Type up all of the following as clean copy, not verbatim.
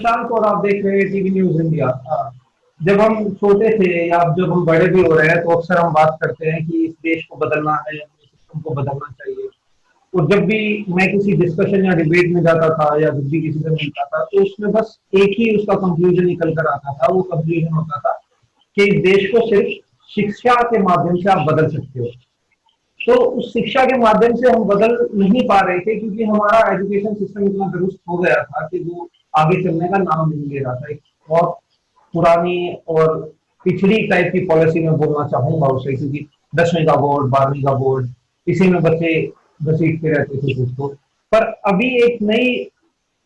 प्रशांत और आप देख रहे हैं टीवी न्यूज इंडिया। जब हम छोटे थे या जब हम बड़े भी हो रहे हैं तो अक्सर हम बात करते हैं कि इस देश को बदलना है, सिस्टम को बदलना चाहिए। और जब भी मैं किसी डिस्कशन या डिबेट में जाता था या जब भी किसी से मिलता था तो उसमें बस एक ही उसका कंक्लूजन निकल कर आता था। वो कंक्लूजन होता था कि इस देश को सिर्फ शिक्षा के माध्यम से आप बदल सकते हो। तो उस शिक्षा के माध्यम से हम बदल नहीं पा रहे थे क्योंकि हमारा एजुकेशन सिस्टम इतना दुरुस्त हो गया था कि वो आगे चलने का नाम नहीं ले रहा था। एक बहुत पुरानी और पिछड़ी टाइप की पॉलिसी में बोलना चाहूंगा उसे, क्योंकि 10वीं का बोर्ड, 12वीं का बोर्ड, इसी में बच्चे घसीटते रहते थे खुद को। पर अभी एक नई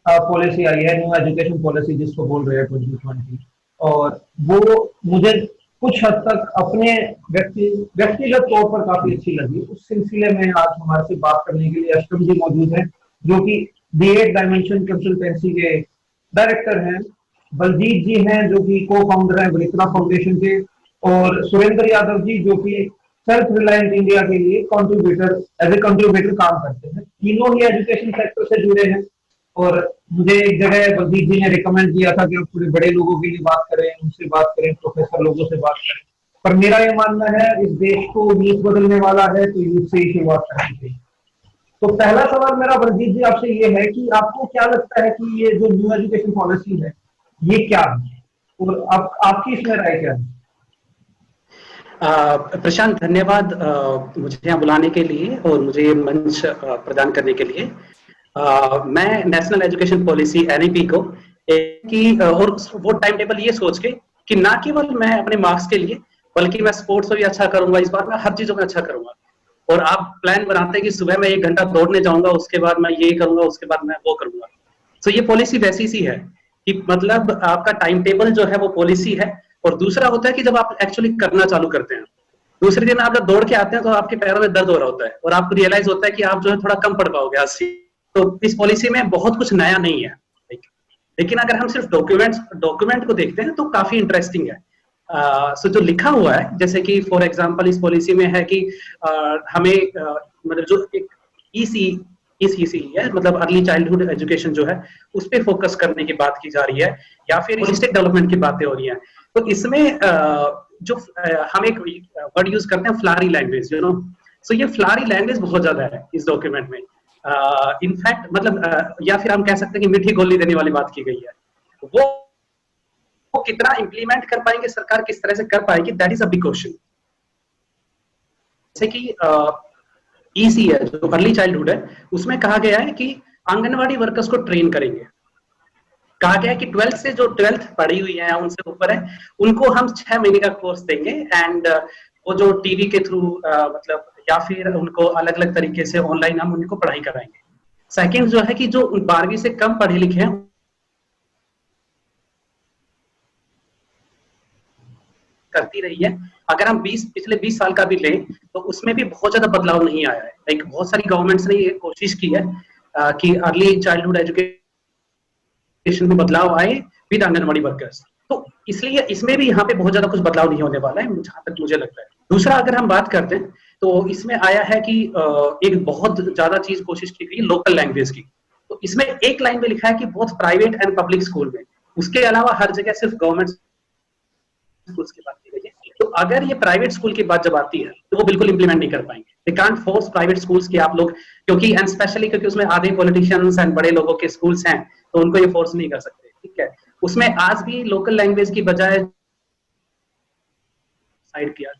पॉलिसी आई है, न्यू एजुकेशन पॉलिसी जिसको बोल रहे हैं 2020, और वो मुझे कुछ हद तक अपने व्यक्तिगत तौर पर काफी अच्छी लगी। उस सिलसिले में आज हमारे से बात करने के लिए अष्टम जी मौजूद हैं, जो कि दी 8 डायमेंशन कंसल्टेंसी के डायरेक्टर हैं। बलजीत जी हैं जो कि को फाउंडर हैं वृत्रा फाउंडेशन के, और सुरेंद्र यादव जी जो कि सेल्फ रिलायंट इंडिया के लिए कंट्रीब्यूटर, एज ए कंट्रीब्यूटर काम करते हैं। तीनों ही एजुकेशन सेक्टर से जुड़े हैं। और मुझे एक जगह बलजीत जी ने रिकमेंड किया था कि आप थोड़े बड़े लोगों के लिए बात करें, उनसे बात करें, प्रोफेसर लोगों से बात करें। पर मेरा ये मानना है इस देश को यूथ बदलने वाला है तो यूथ से ही शुरुआत करनी चाहिए। तो पहला सवाल मेरा बलजीत जी आपसे ये है कि आपको क्या लगता है कि ये जो न्यू एजुकेशन पॉलिसी है ये क्या है, और आपकी इसमें राय क्या है? प्रशांत, धन्यवाद मुझे यहाँ बुलाने के लिए और मुझे ये मंच प्रदान करने के लिए। मैं नेशनल एजुकेशन पॉलिसी एनईपी को और वो टाइम टेबल ये सोच के कि ना केवल मैं अपने मार्क्स के लिए बल्कि मैं स्पोर्ट्स में भी अच्छा करूंगा, इस बार मैं हर चीजों में अच्छा करूंगा। और आप प्लान बनाते हैं कि सुबह मैं 1 घंटा दौड़ने जाऊंगा, उसके बाद मैं ये करूंगा, उसके बाद मैं वो करूंगा। तो ये पॉलिसी वैसी सी है कि मतलब आपका टाइम टेबल जो है वो पॉलिसी है। और दूसरा होता है कि जब आप एक्चुअली करना चालू करते हैं, दूसरे दिन आप जब दौड़ के आते हैं तो आपके पैरों में दर्द हो रहा होता है और आपको रियलाइज होता है कि आप जो है थोड़ा कम पढ़ पाओगे आज से। तो इस पॉलिसी में बहुत कुछ नया नहीं है, लेकिन अगर हम सिर्फ डॉक्यूमेंट को देखते हैं तो काफी इंटरेस्टिंग है। सो जो लिखा हुआ है, जैसे कि फॉर एग्जांपल इस पॉलिसी में है कि हमें मतलब जो एक ईसीसी है, मतलब अर्ली चाइल्डहुड एजुकेशन जो है उस पर फोकस करने की बात की जा रही है, या फिर होलिस्टिक डेवलपमेंट की बातें हो रही हैं। तो इसमें जो हम एक वर्ड यूज करते हैं फ्लारी लैंग्वेज, यू नो। सो ये फ्लारी लैंग्वेज बहुत ज्यादा है इस डॉक्यूमेंट में। इनफैक्ट मतलब या फिर हम कह सकते हैं कि मीठी गोली देने वाली बात की गई है। वो कितना इंप्लीमेंट कर पाएंगे, सरकार किस तरह से कर पाएगी, that is a big question. जैसे कि ईसी है जो अर्ली चाइल्डहुड है, उसमें कहा गया है कि आंगनवाड़ी वर्कर्स को ट्रेन करेंगे। कहा गया है कि 12th से जो 12th पढ़ी हुई है उनसे ऊपर है, उनको हम 6 महीने का कोर्स देंगे। एंड वो जो टीवी के थ्रू मतलब या फिर उनको अलग अलग तरीके से ऑनलाइन हम उनको पढ़ाई कराएंगे। सेकंड जो है कि जो 12वीं से कम पढ़े लिखे हैं करती रही है। अगर हम पिछले 20 साल का भी लें तो उसमें भी बहुत ज्यादा बदलाव नहीं आया है। लाइक बहुत सारी गवर्नमेंट्स ने ये कोशिश की है कि अर्ली चाइल्डहुड एजुकेशन में बदलाव आए विद आंगनवाड़ी वर्कर्स। तो इसलिए इसमें भी यहाँ पे बहुत ज्यादा कुछ बदलाव नहीं होने वाला है जहां तक मुझे लगता है। दूसरा अगर हम बात करते हैं तो इसमें आया है कि एक बहुत ज्यादा चीज कोशिश की गई लोकल लैंग्वेज की। तो इसमें एक लाइन में लिखा है कि both private and public school में, उसके अलावा हर जगह सिर्फ गवर्नमेंट स्कूल्स की बात की गई है। तो अगर ये प्राइवेट स्कूल की बात जब आती है तो वो बिल्कुल इंप्लीमेंट नहीं कर पाएंगे। They can't force private schools कि आप लोग, क्योंकि एंड स्पेशली क्योंकि उसमें आधे पॉलिटिशियंस एंड बड़े लोगों के स्कूल्स हैं, तो उनको ये फोर्स नहीं कर सकते। ठीक है, उसमें आज भी लोकल लैंग्वेज की बजाय साइड किया।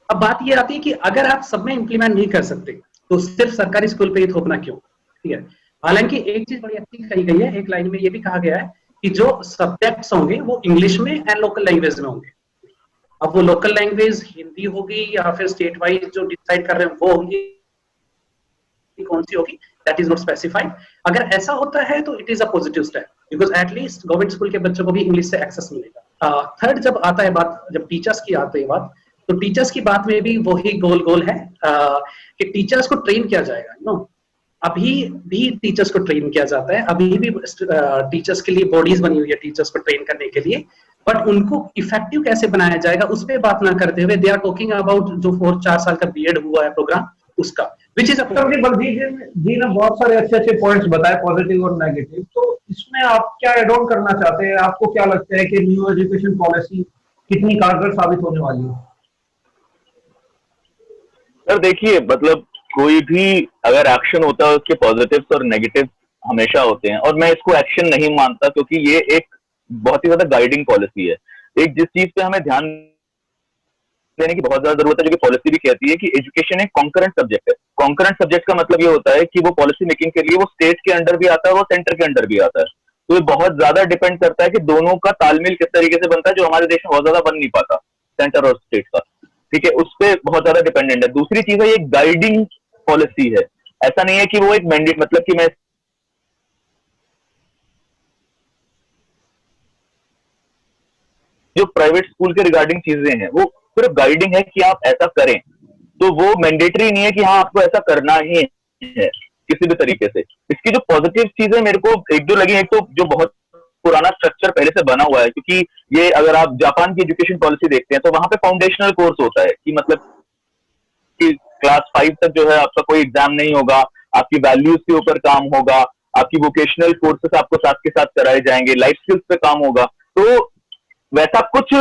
अब बात ये आती है कि अगर आप सब में इंप्लीमेंट नहीं कर सकते तो सिर्फ सरकारी स्कूल पे ही थोपना क्यों? ठीक है, हालांकि एक चीज बड़ी अच्छी कही गई है, एक लाइन में ये भी कहा गया है कि जो सब्जेक्ट्स होंगे वो इंग्लिश में एंड लोकल लैंग्वेज में होंगे। अब वो लोकल लैंग्वेज हिंदी होगी या फिर स्टेट वाइज जो डिसाइड कर रहे हैं वो होंगी, कौन सी होगी, दैट इज नॉट स्पेसिफाइड। अगर ऐसा होता है तो it is a positive step, because at least government school के बच्चों को भी इंग्लिश से एक्सेस मिलेगा। थर्ड जब आता है बात, जब टीचर्स की आती है बात, तो टीचर्स की बात में भी वही गोल है कि टीचर्स को ट्रेन किया जाएगा। नो, अभी भी टीचर्स को ट्रेन किया जाता है, अभी भी टीचर्स के लिए बॉडीज बनी हुई है टीचर्स को ट्रेन करने के लिए, बट उनको इफेक्टिव कैसे बनाया जाएगा उस पर बात ना करते हुए दे आर टॉकिंग अबाउट जो 4 साल का बीएड हुआ है प्रोग्राम उसका। विच इज अ सर जी, बलजीत जी ने बहुत सारे अच्छे अच्छे पॉइंट्स बताए, पॉजिटिव और नेगेटिव। तो इसमें आप क्या एड ऑन करना चाहते हैं? आपको क्या लगता है कि न्यू एजुकेशन पॉलिसी कितनी कारगर साबित होने वाली है? सर देखिए, मतलब कोई भी अगर एक्शन होता है उसके पॉजिटिव्स और नेगेटिव हमेशा होते हैं, और मैं इसको एक्शन नहीं मानता क्योंकि ये एक बहुत ही ज्यादा गाइडिंग पॉलिसी है। एक जिस चीज पे हमें ध्यान देने की बहुत ज्यादा जरूरत है, जो कि पॉलिसी भी कहती है कि एजुकेशन एक कॉन्करेंट सब्जेक्ट है। कॉन्करेंट सब्जेक्ट का मतलब ये होता है कि वो पॉलिसी मेकिंग के लिए वो स्टेट के अंडर भी आता है, वो सेंटर के अंडर भी आता है। तो ये बहुत ज्यादा डिपेंड करता है कि दोनों का तालमेल किस तरीके से बनता है, जो हमारे देश में बहुत ज्यादा बन नहीं पाता, सेंटर और स्टेट का। ठीक है, उस पर बहुत ज्यादा डिपेंडेंट है। दूसरी चीज है, ये गाइडिंग पॉलिसी है। ऐसा नहीं है कि वो एक मैंडेट, मतलब कि मैं जो प्राइवेट स्कूल के रिगार्डिंग चीजें हैं वो सिर्फ गाइडिंग है कि आप ऐसा करें, तो वो मैंडेटरी नहीं है कि हाँ आपको ऐसा करना ही है किसी भी तरीके से। इसकी जो पॉजिटिव चीजें मेरे को एक दो लगी, एक तो जो बहुत पुराना स्ट्रक्चर पहले से बना हुआ है, क्योंकि ये अगर आप जापान की एजुकेशन पॉलिसी देखते हैं तो वहां पे फाउंडेशनल कोर्स होता है कि मतलब कि क्लास 5 तक जो है आपका कोई एग्जाम नहीं होगा, आपकी वैल्यूज के ऊपर काम होगा, आपकी वोकेशनल कोर्सेस आपको साथ के साथ कराए जाएंगे, लाइफ स्किल्स पे काम होगा। तो वैसा कुछ,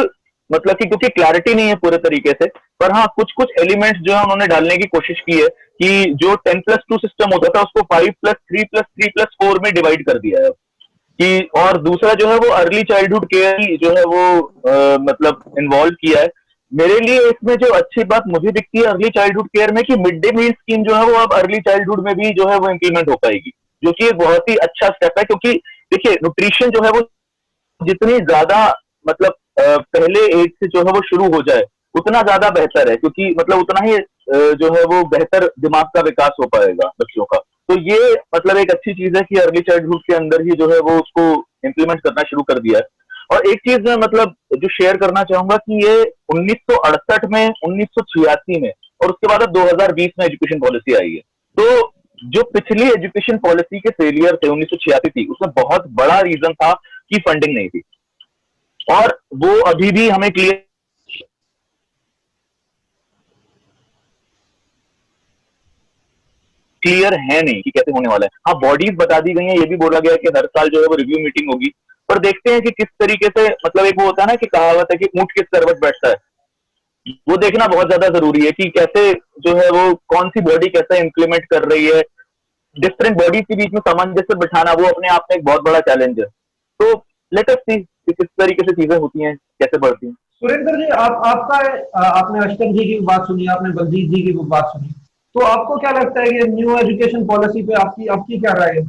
मतलब कि क्योंकि क्लैरिटी नहीं है पूरे तरीके से, पर हाँ कुछ कुछ एलिमेंट्स जो है उन्होंने डालने की कोशिश की है कि जो 10+2 सिस्टम होता था उसको 5+3+3+4 में डिवाइड कर दिया है कि, और दूसरा जो है वो अर्ली चाइल्डहुड केयर जो है वो मतलब इन्वॉल्व किया है। मेरे लिए इसमें जो अच्छी बात मुझे दिखती है अर्ली चाइल्डहुड केयर में, कि मिड डे मील स्कीम जो है वो अब अर्ली चाइल्डहुड में भी जो है वो इम्प्लीमेंट हो पाएगी, जो कि एक बहुत ही अच्छा स्टेप है। क्योंकि देखिए, न्यूट्रिशन जो है वो जितनी ज्यादा मतलब पहले एज से जो है वो शुरू हो जाए उतना ज्यादा बेहतर है, क्योंकि मतलब उतना ही जो है वो बेहतर दिमाग का विकास हो पाएगा बच्चों का। तो ये मतलब एक अच्छी चीज है कि अर्ली चाइल्डहुड के अंदर ही जो है वो उसको इम्प्लीमेंट करना शुरू कर दिया है। और एक चीज मैं मतलब जो शेयर करना चाहूंगा कि ये 1968 में, 1986 में और उसके बाद अब 2020 में एजुकेशन पॉलिसी आई है। तो जो पिछली एजुकेशन पॉलिसी के फेलियर थे 1986 थी, उसमें बहुत बड़ा रीजन था कि फंडिंग नहीं थी, और वो अभी भी हमें क्लियर है नहीं कि कैसे होने वाला है। हाँ, बॉडीज बता दी गई हैं, ये भी बोला गया है कि हर साल जो है वो रिव्यू मीटिंग होगी, पर देखते हैं कि किस तरीके से, मतलब एक वो होता है ना कि कहावत है कि ऊंट किस करवट बैठता है, वो देखना बहुत ज्यादा जरूरी है कि कैसे जो है वो कौन सी बॉडी कैसे इंप्लीमेंट कर रही है। डिफरेंट बॉडीज के बीच में सामंजस्य बिठाना वो अपने आप में एक बहुत बड़ा चैलेंज है। तो लेट अस सी कि किस तरीके से चीजें होती हैं, कैसे बढ़ती हैं। सुरेंद्र जी, आपने अशरफ जी की बात सुनी, आपने बलजीत जी की बात सुनी। तो आपको क्या लगता है कि न्यू एजुकेशन पॉलिसी पे आपकी आपकी क्या राय है?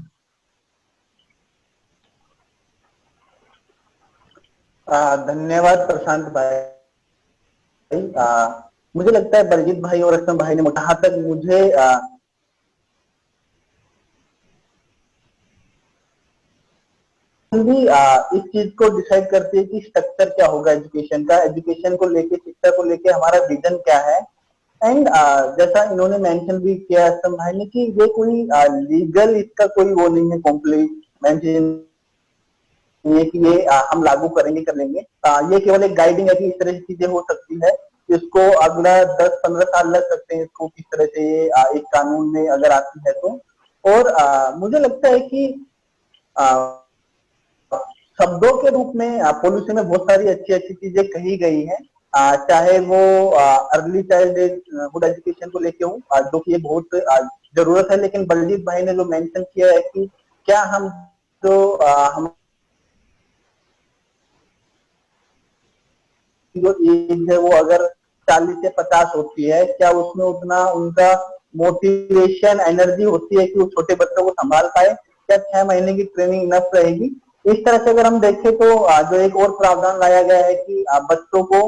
धन्यवाद प्रशांत भाई। मुझे लगता है बलजीत भाई और असलम भाई ने, जहां तक मुझे भी इस चीज को डिसाइड करती है कि स्ट्रक्चर क्या होगा एजुकेशन का, एजुकेशन को लेके, शिक्षा को लेके हमारा विजन क्या है। एंड जैसा इन्होंने मेंशन भी किया असलम भाई ने कि ये कोई लीगल इसका कोई वो नहीं है, कॉम्प्लीमेंट ये कि ये हम लागू करेंगे कर लेंगे। ये केवल एक गाइडिंग है कि इस तरह की चीजें हो सकती है। इसको अगला 10-15 साल लग सकते हैं इसको किस तरह से ये एक कानून में अगर आती है तो। और मुझे लगता है कि शब्दों के रूप में पॉलिसी में बहुत सारी अच्छी अच्छी चीजें कही गई हैं, चाहे वो अर्ली चाइल्डहुड एजुकेशन को लेके हो, जो कि ये बहुत जरूरत है। लेकिन बलजीत भाई ने जो मेंशन किया है कि क्या हम जो हम जो एज है वो अगर 40 से 50 होती है, क्या उसमें उतना उनका मोटिवेशन एनर्जी होती है कि वो छोटे बच्चों को संभाल पाए? क्या 6 महीने की ट्रेनिंग इनफ रहेगी? इस तरह से अगर हम देखें तो जो एक और प्रावधान लाया गया है कि बच्चों को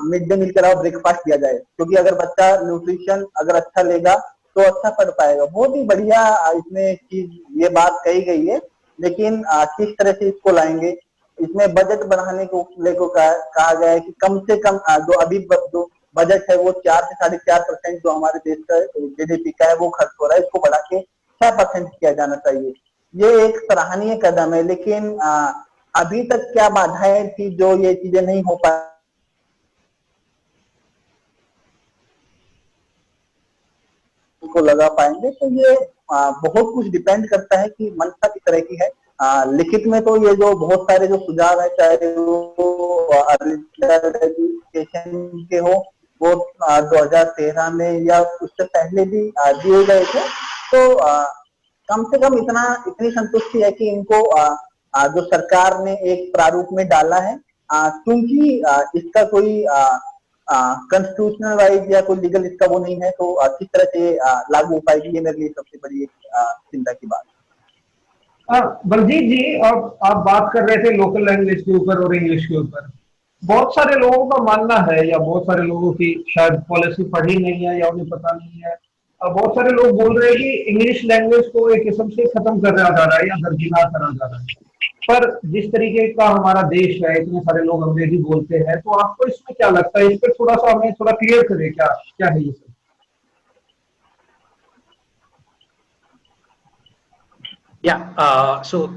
मिड डे मील के अलावा ब्रेकफास्ट दिया जाए, क्योंकि अगर बच्चा न्यूट्रिशन अगर अच्छा लेगा तो अच्छा पढ़ पाएगा। बहुत ही बढ़िया इसमें चीज ये बात कही गई है। लेकिन किस तरह से इसको लाएंगे, इसमें बजट बढ़ाने को लेकर कहा गया है कि कम से कम जो अभी जो बजट है वो 4 से 4.5% जो हमारे देश का जीडीपी का है वो खर्च हो रहा है, इसको बढ़ा के 6% किया जाना चाहिए। ये एक सराहनीय कदम है। लेकिन अभी तक क्या बाधाएं थी जो ये चीजें नहीं हो पा इसको लगा पाएंगे। तो ये बहुत कुछ डिपेंड करता है कि मंशा किस तरह की है। लिखित में तो ये जो बहुत सारे जो सुझाव है, चाहे वो एजुकेशन के हो, वो 2013 में या उससे पहले भी दिए गए थे। तो कम से कम इतनी संतुष्टि है कि इनको जो सरकार ने एक प्रारूप में डाला है, क्योंकि इसका कोई कॉन्स्टिट्यूशनल वाइज या कोई लीगल इसका वो नहीं है, तो किस तरह से लागू हो पाएगी, ये मेरे लिए सबसे बड़ी एक चिंता की बात है। बलजीत जी, अब आप बात कर रहे थे लोकल लैंग्वेज के ऊपर और इंग्लिश के ऊपर। बहुत सारे लोगों का मानना है, या बहुत सारे लोगों की शायद पॉलिसी पढ़ी नहीं है या उन्हें पता नहीं है, बहुत सारे लोग बोल रहे हैं कि इंग्लिश लैंग्वेज को एक किस्म से खत्म कर दिया जा रहा है या दरकिनार करा जा रहा है। पर जिस तरीके का हमारा देश है, इतने सारे लोग अंग्रेजी बोलते हैं, तो आपको इसमें क्या लगता है? इस पर थोड़ा सा हमें थोड़ा क्लियर करें, क्या क्या है ये सब? सो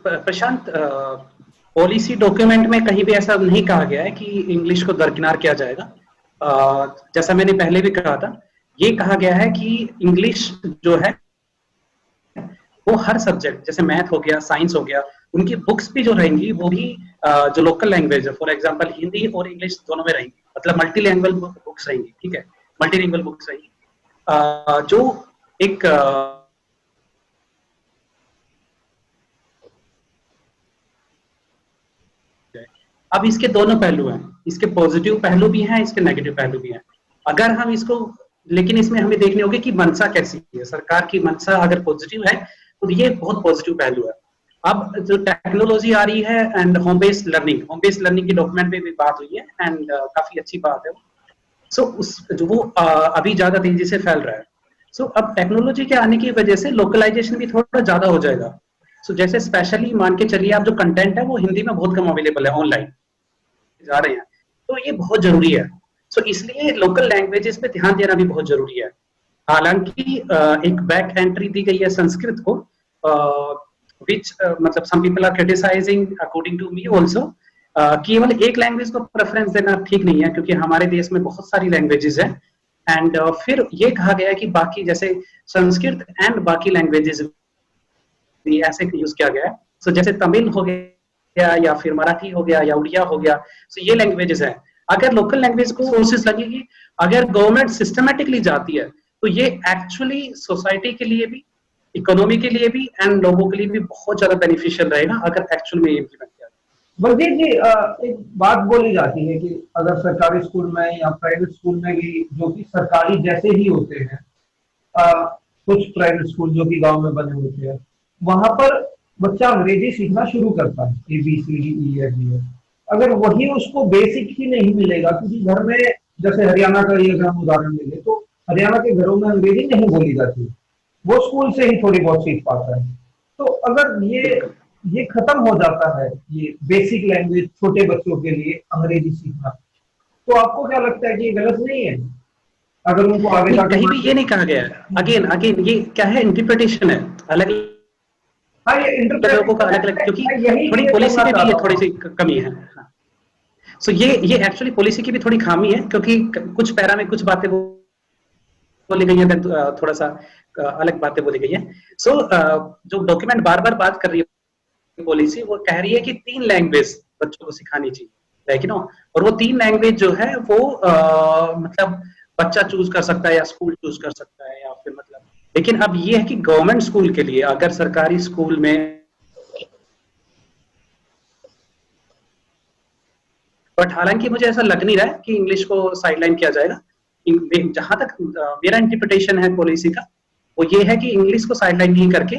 प्रशांत, पॉलिसी डॉक्यूमेंट में कहीं भी ऐसा नहीं कहा गया है कि इंग्लिश को दरकिनार किया जाएगा। जैसा मैंने पहले भी कहा था, ये कहा गया है कि इंग्लिश जो है वो हर सब्जेक्ट, जैसे मैथ हो गया, साइंस हो गया, उनकी बुक्स भी जो रहेंगी वो भी जो लोकल लैंग्वेज है, फॉर एग्जांपल हिंदी और इंग्लिश दोनों में रहेंगी, मतलब मल्टीलैंग्वेज बुक्स रहेंगी, ठीक है, मल्टीलिंगुअल बुक्स रहेंगी। जो एक अब इसके दोनों पहलू हैं, इसके पॉजिटिव पहलू भी हैं, इसके नेगेटिव पहलू भी हैं। अगर हम इसको, लेकिन इसमें हमें देखने होगा कि मंशा कैसी है। सरकार की मंशा अगर पॉजिटिव है तो ये बहुत पॉजिटिव पहलू है। अब जो टेक्नोलॉजी आ रही है एंड होम बेस्ड लर्निंग की डॉक्यूमेंट में भी बात हुई है, एंड काफी अच्छी बात है। सो उस जो वो अभी ज्यादा तेजी से फैल रहा है। सो अब टेक्नोलॉजी के आने की वजह से लोकलाइजेशन भी थोड़ा ज्यादा हो जाएगा। सो जैसे स्पेशली मान के चलिए, आप जो कंटेंट है वो हिंदी में बहुत कम अवेलेबल है, ऑनलाइन जा रहे हैं, तो ये बहुत जरूरी है। सो इसलिए लोकल लैंग्वेजेस पे ध्यान देना भी बहुत जरूरी है। हालांकि एक बैक एंट्री दी गई है संस्कृत को, which मतलब some people are criticizing according to me also, केवल एक लैंग्वेज को प्रेफरेंस देना ठीक नहीं है, क्योंकि हमारे देश में बहुत सारी लैंग्वेजेस हैं। एंड फिर ये कहा गया कि बाकी जैसे संस्कृत एंड बाकी लैंग्वेजेस भी ऐसे यूज किया गया है। सो जैसे तमिल हो गया, या फिर मराठी हो गया, या उड़िया हो गया, सो ये लैंग्वेजेस हैं। अगर लोकल लैंग्वेज को सोर्सेस लगेगी, अगर गवर्नमेंट सिस्टमेटिकली जाती है, तो ये एक्चुअली सोसाइटी के लिए भी, इकोनॉमी के लिए भी एंड लोगों के लिए भी बहुत ज्यादा बेनिफिशियल रहेगा अगर एक्चुअल में इम्प्लीमेंट किया जाए। बलजीत जी, एक बात बोली जाती है कि अगर सरकारी स्कूल में या प्राइवेट स्कूल में भी, जो कि सरकारी जैसे ही होते हैं, कुछ प्राइवेट स्कूल जो कि गांव में बने होते हैं, वहां पर बच्चा अंग्रेजी सीखना शुरू करता है, ABCD, अगर वही उसको बेसिक ही नहीं मिलेगा, क्योंकि घर में, जैसे हरियाणा का ही अगर हम उदाहरण ले, तो हरियाणा के घरों में अंग्रेजी नहीं बोली जाती, वो स्कूल से ही थोड़ी बहुत सीख पाता है। तो अगर ये खत्म हो जाता है, ये बेसिक लैंग्वेज छोटे बच्चों के लिए अंग्रेजी सीखना, तो आपको क्या लगता है कि ये गलत नहीं है? अगर उनको आगे कहीं भी ये नहीं कहा गया है। अगेन ये क्या है, इंटरप्रिटेशन है, अलग हाँ, ये लोगों का अलग अलग, क्योंकि थोड़ी पॉलिसी में भी ये थोड़ी सी कमी है। सो ये एक्चुअली पॉलिसी की भी थोड़ी खामी है, क्योंकि कुछ पैरा में कुछ बातें बोली गई है, थोड़ा सा अलग बातें बोली गई है। सो जो डॉक्यूमेंट बार बार बात कर रही है पॉलिसी, वो कह रही है कि 3 लैंग्वेज बच्चों को सिखानी चाहिए, राइट नो। और वो 3 लैंग्वेज जो है वो मतलब बच्चा चूज कर सकता है या स्कूल चूज कर सकता है, या फिर मतलब, लेकिन अब ये है कि गवर्नमेंट स्कूल के लिए, अगर सरकारी स्कूल में, बट हालांकि मुझे ऐसा लग नहीं रहा है कि इंग्लिश को साइडलाइन किया जाएगा। जहां तक मेरा इंटरप्रिटेशन है पॉलिसी का, वो ये है कि इंग्लिश को साइडलाइन नहीं करके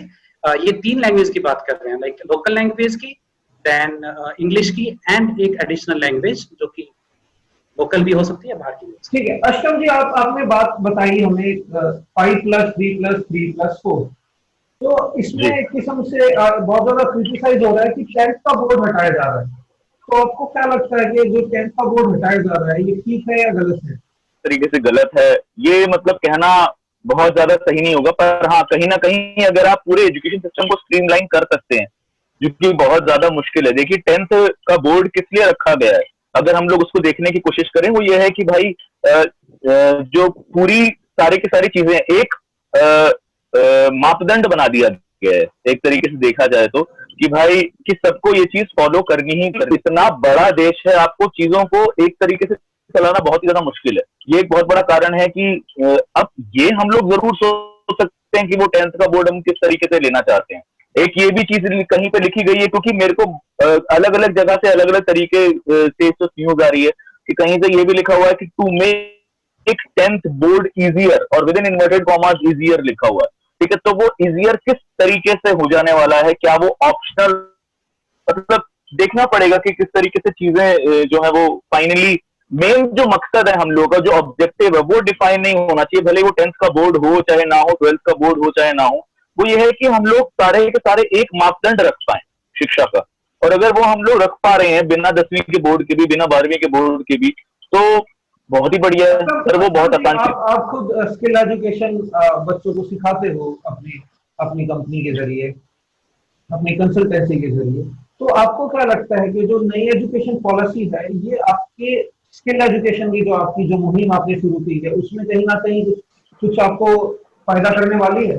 ये 3 लैंग्वेज की बात कर रहे हैं, लाइक लोकल लैंग्वेज की, देन इंग्लिश की, एंड एक एडिशनल लैंग्वेज जो कि लोकल भी हो सकती है, बाहर की भी। ठीक है अष्टम जी, आपने बात बताई हमें 5+3+3+4, तो इसमें एक किस्म से बहुत ज्यादा क्रिटिसाइज हो रहा है कि 10th का बोर्ड हटाया जा रहा है। तो आपको क्या लगता है कि जो 10th का बोर्ड हटाया जा रहा है, ये ठीक है या गलत है? तरीके से गलत है ये, मतलब कहना बहुत ज्यादा सही नहीं होगा, पर हाँ, कहीं ना कहीं अगर आप पूरे एजुकेशन सिस्टम को स्ट्रीमलाइन कर सकते हैं, जो कि बहुत ज्यादा मुश्किल है। देखिए 10th का बोर्ड किस लिए रखा गया है, अगर हम लोग उसको देखने की कोशिश करें, वो ये है कि भाई जो पूरी सारी की सारी चीजें, एक मापदंड बना दिया गया है एक तरीके से देखा जाए तो, कि भाई कि सबको ये चीज फॉलो करनी ही करनी। इतना बड़ा देश है, आपको चीजों को एक तरीके से चलाना बहुत ही ज्यादा मुश्किल है। ये एक बहुत बड़ा कारण है कि अब ये हम लोग जरूर सोच सकते हैं कि वो 10th का बोर्ड हम किस तरीके से लेना चाहते हैं। एक ये भी चीज कहीं पे लिखी गई है, क्योंकि मेरे को अलग अलग जगह से अलग अलग तरीके से तो न्यूज आ रही है कि कहीं से ये भी लिखा हुआ है कि to make 10th board easier, और within inverted commas easier लिखा हुआ है। ठीक है, तो वो इजियर किस तरीके से हो जाने वाला है, क्या वो ऑप्शनल, मतलब देखना पड़ेगा कि किस तरीके से चीजें जो है वो फाइनली मेन जो मकसद है हम लोग का, जो ऑब्जेक्टिव है वो डिफाइन नहीं होना चाहिए। भले वो 10th का बोर्ड हो चाहे ना हो, 12th का बोर्ड हो चाहे ना हो, वो ये है कि हम लोग सारे के सारे एक मापदंड रख पाए शिक्षा का। और अगर वो हम लोग रख पा रहे हैं बिना 10वीं के बोर्ड के भी, बिना 12वीं के बोर्ड के भी, तो बहुत ही बढ़िया है सर, वो बहुत आसान चीज। आप खुद स्किल एजुकेशन बच्चों को सिखाते हो अपनी अपनी कंपनी के जरिए, अपनी कंसल्टेंसी के जरिए, तो आपको क्या लगता है कि जो नई एजुकेशन पॉलिसी है, ये आपके स्किल एजुकेशन की जो आपकी जो मुहिम आपने शुरू की है, उसमें कहीं ना कहीं कुछ आपको फायदा करने वाली है?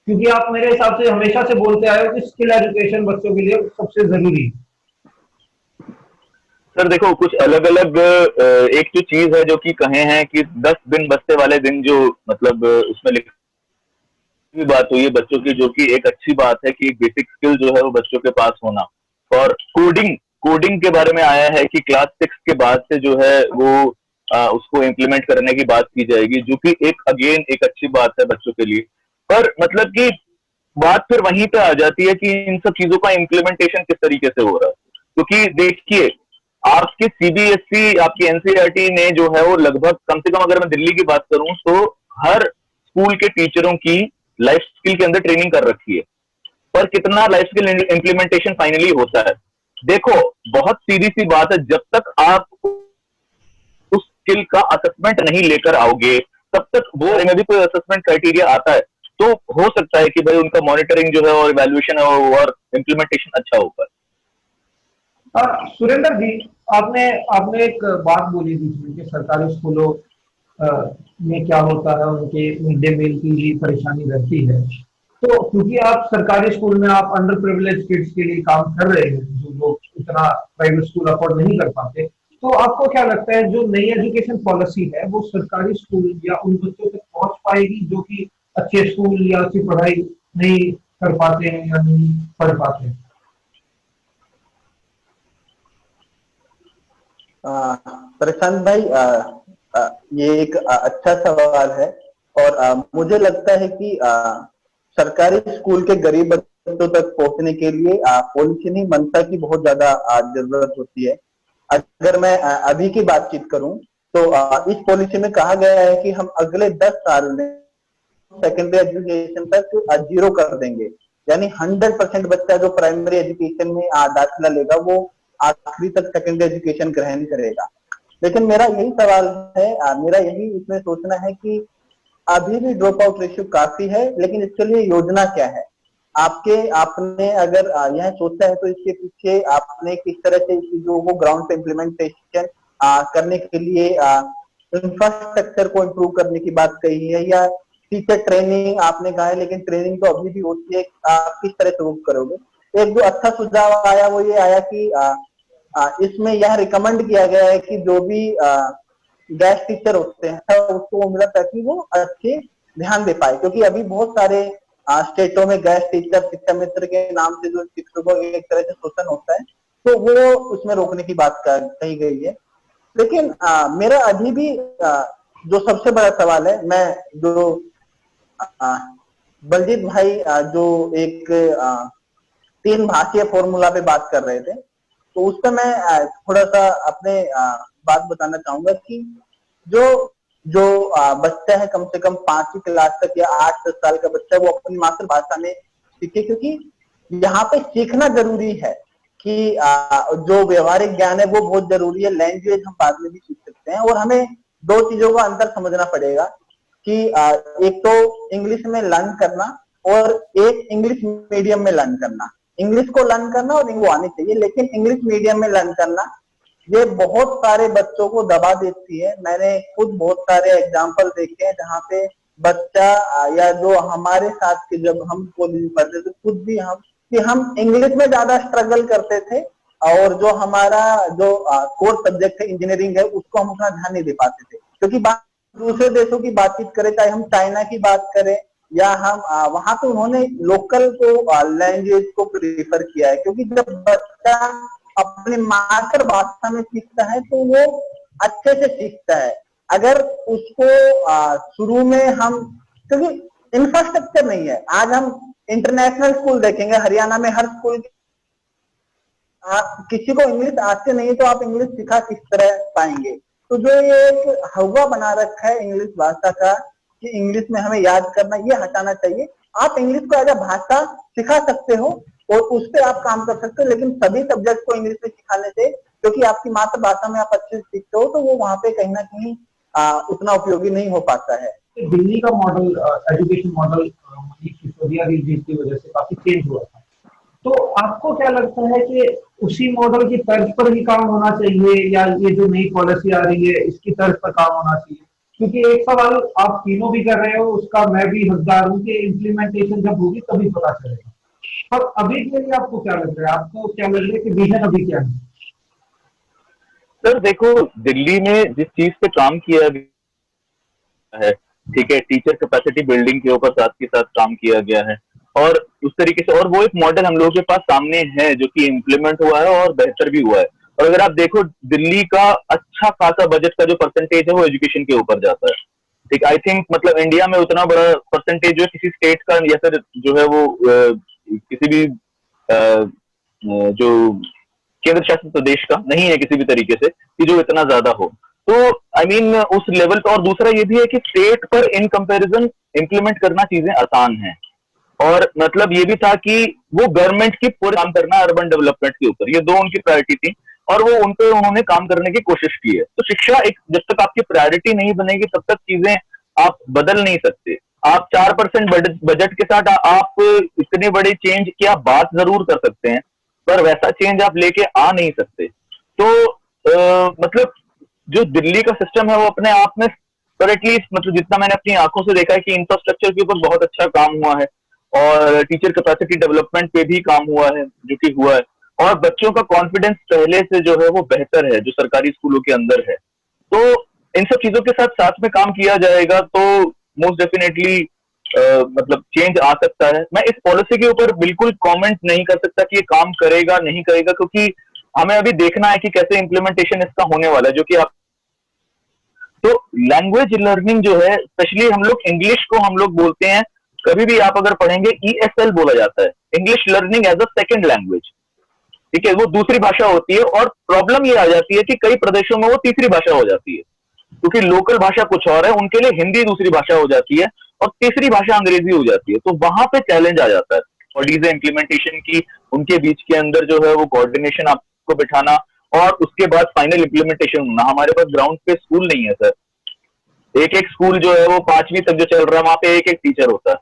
क्योंकि आप मेरे हिसाब से हमेशा से बोलते आए हो कि स्किल एजुकेशन बच्चों के लिए सबसे जरूरी है। सर देखो, कुछ अलग अलग एक जो चीज है जो कि कहे हैं कि 10 दिन बचते वाले दिन, जो मतलब उसमें लिखी बात हुई है बच्चों की, जो कि एक अच्छी बात है कि एक बेसिक स्किल जो है वो बच्चों के पास होना। और कोडिंग के बारे में आया है कि क्लास 6 के बाद से जो है वो उसको इम्प्लीमेंट करने की बात की जाएगी, जो कि एक अगेन एक अच्छी बात है बच्चों के लिए। पर मतलब कि बात फिर वहीं पे आ जाती है कि इन सब चीजों का इम्प्लीमेंटेशन किस तरीके से हो रहा है। क्योंकि देखिए, आपके सीबीएसई, आपकी एनसीईआरटी ने जो है वो लगभग, कम से कम अगर मैं दिल्ली की बात करूं तो हर स्कूल के टीचरों की लाइफ स्किल के अंदर ट्रेनिंग कर रखी है। पर कितना लाइफ स्किल इम्प्लीमेंटेशन फाइनली होता है? देखो, बहुत सीधी सी बात है, जब तक आप उस स्किल का असेसमेंट नहीं लेकर आओगे, तब तक वो में भी कोई असेसमेंट क्राइटेरिया आता है तो हो सकता है कि भाई उनका मॉनिटरिंग जो है और इवैल्यूएशन है और इम्प्लीमेंटेशन अच्छा होगा। सुरेंद्र जी, आपने आपने एक बात बोली थी कि सरकारी स्कूलों में क्या होता है, उनके मिड डे मील की भी परेशानी रहती है। तो क्योंकि आप सरकारी स्कूल में आप अंडर प्रिविलेज किड्स के लिए काम कर रहे हैं, जो लोग इतना प्राइवेट स्कूल अफोर्ड नहीं कर पाते, तो आपको क्या लगता है जो नई एजुकेशन पॉलिसी है वो सरकारी स्कूल या उन बच्चों तक पहुंच पाएगी जो कि अच्छे स्कूल या अच्छी पढ़ाई नहीं कर पाते हैं या नहीं पढ़ पाते हैं? प्रशांत भाई, ये एक अच्छा सवाल है। और मुझे लगता है कि सरकारी स्कूल के गरीब बच्चों तक पहुंचने के लिए पॉलिसी नहीं, मनसा की बहुत ज्यादा जरूरत होती है। अगर मैं अभी की बातचीत करूं तो इस पॉलिसी में कहा गया है कि हम अगले 10 साल में सेकेंडरी एजुकेशन तक 0 कर देंगे। यानी 100% बच्चा जो प्राइमरी एजुकेशन में दाखिला लेगा वो आखिरी तक सेकेंडरी एजुकेशन ग्रहण करेगा। लेकिन मेरा यही सवाल है, मेरा यही इसमें सोचना है कि अभी भी ड्रॉप आउट रेशियो काफी है, लेकिन इसके लिए योजना क्या है? आपने अगर यह सोचा है तो इसके पीछे आपने किस तरह से चीजों को ग्राउंड पे इम्प्लीमेंटेशन करने के लिए इंफ्रास्ट्रक्चर को इम्प्रूव करने की बात कही है, या टीचर ट्रेनिंग आपने कहा है, लेकिन ट्रेनिंग तो अभी भी होती है, आप किस तरह से वो करोगे? एक जो अच्छा सुझाव आया वो ये आया कि इसमें यह रिकमेंड किया गया है कि जो भी गेस्ट टीचर होते हैं उसको मिला ताकि वो अच्छे ध्यान दे पाए, क्योंकि अभी बहुत सारे स्टेटों में गेस्ट टीचर शिक्षा मित्र के नाम से जो शिक्षकों को एक तरह से शोषण होता है, तो वो उसमें रोकने की बात कही गई है। लेकिन मेरा अभी भी जो सबसे बड़ा सवाल है, मैं जो बलजीत भाई जो एक 3 भाषीय फॉर्मूला पे बात कर रहे थे, तो उस पर मैं थोड़ा सा अपने बात बताना चाहूंगा कि जो बच्चा है कम से कम 5वीं क्लास तक या 8-10 साल का बच्चा, वो अपनी मातृभाषा में सीखे, क्योंकि यहाँ पे सीखना जरूरी है कि जो व्यवहारिक ज्ञान है वो बहुत जरूरी है। लैंग्वेज हम बाद में भी सीख सकते हैं, और हमें 2 चीजों का अंतर समझना पड़ेगा कि एक तो इंग्लिश में लर्न करना और एक इंग्लिश मीडियम में लर्न करना। इंग्लिश को लर्न करना और वो आनी चाहिए, लेकिन इंग्लिश मीडियम में लर्न करना ये बहुत सारे बच्चों को दबा देती है। मैंने खुद बहुत सारे एग्जाम्पल देखे हैं जहाँ पे बच्चा या जो हमारे साथ के जब हम कॉलेज में पढ़ते थे खुद भी हम इंग्लिश में ज्यादा स्ट्रगल करते थे, और जो हमारा जो कोर सब्जेक्ट है इंजीनियरिंग है उसको हम उतना ध्यान नहीं दे पाते थे, क्योंकि दूसरे देशों की बातचीत करें, चाहे हम चाइना की बात करें या हम वहां पे उन्होंने लोकल को लैंग्वेज को प्रीफर किया है, क्योंकि जब बच्चा अपने मातृभाषा में सीखता है तो वो अच्छे से सीखता है। अगर उसको शुरू में हम, क्योंकि इंफ्रास्ट्रक्चर नहीं है, आज हम इंटरनेशनल स्कूल देखेंगे, हरियाणा में हर स्कूल किसी को इंग्लिश आते नहीं तो आप इंग्लिश सिखा किस तरह पाएंगे। तो जो ये एक हवा बना रखा है इंग्लिश भाषा का कि इंग्लिश में हमें याद करना, ये हटाना चाहिए। आप इंग्लिश को एज अ भाषा सिखा सकते हो और उस पर आप काम कर सकते हो, लेकिन सभी सब्जेक्ट को इंग्लिश में सिखाने से, क्योंकि आपकी मातृभाषा में आप अच्छे से सीखते हो, तो वो वहां पे कहीं ना कहीं उतना उपयोगी नहीं हो पाता है। दिल्ली का model, education model Manish Sisodia ji की वजह से काफी चेंज हुआ था, तो आपको क्या लगता है कि उसी मॉडल की तर्ज पर ही काम होना चाहिए या ये जो नई पॉलिसी आ रही है इसकी तर्ज पर काम होना चाहिए? क्योंकि एक सवाल आप तीनों भी कर रहे हो, उसका मैं भी हकदार हूँ कि इम्प्लीमेंटेशन जब होगी तभी पता चलेगा। पर अभी के लिए आपको क्या लग रहा है, आपको क्या लग रहा है कि विजन अभी क्या है? सर देखो, दिल्ली में जिस चीज पे काम किया गया है, ठीक है, टीचर कैपेसिटी बिल्डिंग के ऊपर साथ के साथ काम किया गया है, और उस तरीके से, और वो एक मॉडल हम लोगों के पास सामने है जो कि इम्प्लीमेंट हुआ है और बेहतर भी हुआ है। और अगर आप देखो दिल्ली का अच्छा खासा बजट का जो परसेंटेज है वो एजुकेशन के ऊपर जाता है, ठीक, आई थिंक मतलब इंडिया में उतना बड़ा परसेंटेज जो किसी स्टेट का या फिर जो है वो किसी भी जो केंद्र शासित प्रदेश का नहीं है किसी भी तरीके से कि जो इतना ज्यादा हो। तो आई मीन उस लेवल पर, और दूसरा ये भी है कि स्टेट पर इन कंपैरिजन इम्प्लीमेंट करना चीजें आसान है, और मतलब ये भी था कि वो गवर्नमेंट की पूरे काम करना अर्बन डेवलपमेंट के ऊपर, ये दो उनकी प्रायोरिटी थी और वो उन पे उन्होंने काम करने की कोशिश की है। तो शिक्षा एक, जब तक आपकी प्रायोरिटी नहीं बनेगी तब तक चीजें आप बदल नहीं सकते। आप 4% बजट के साथ आप इतने बड़े चेंज की आप बात जरूर कर सकते हैं, पर वैसा चेंज आप लेके आ नहीं सकते। तो मतलब जो दिल्ली का सिस्टम है वो अपने आप में, पर एटलीस्ट मतलब जितना मैंने अपनी आंखों से देखा है कि इंफ्रास्ट्रक्चर के ऊपर बहुत अच्छा काम हुआ है और टीचर कैपेसिटी डेवलपमेंट पे भी काम हुआ है जो कि हुआ है, और बच्चों का कॉन्फिडेंस पहले से जो है वो बेहतर है जो सरकारी स्कूलों के अंदर है। तो इन सब चीजों के साथ साथ में काम किया जाएगा तो मोस्ट डेफिनेटली मतलब चेंज आ सकता है। मैं इस पॉलिसी के ऊपर बिल्कुल कमेंट नहीं कर सकता कि ये काम करेगा नहीं करेगा, क्योंकि हमें अभी देखना है कि कैसे इम्प्लीमेंटेशन इसका होने वाला है, जो कि आप, तो लैंग्वेज लर्निंग जो है, स्पेशली हम लोग इंग्लिश को हम लोग बोलते हैं, कभी भी आप अगर पढ़ेंगे ESL बोला जाता है, English learning as a second language, ठीक है, वो दूसरी भाषा होती है। और प्रॉब्लम ये आ जाती है कि कई प्रदेशों में वो तीसरी भाषा हो जाती है, क्योंकि लोकल भाषा कुछ और है, उनके लिए हिंदी दूसरी भाषा हो जाती है और तीसरी भाषा अंग्रेजी हो जाती है। तो वहां पे चैलेंज आ जाता है बॉडीज इम्प्लीमेंटेशन की, उनके बीच के अंदर जो है वो कोऑर्डिनेशन आपको बिठाना और उसके बाद फाइनल इम्प्लीमेंटेशन होना। हमारे पास ग्राउंड पे स्कूल नहीं है सर, एक एक स्कूल जो है वो 5वीं तक जो चल रहा है वहां पे एक एक टीचर होता है।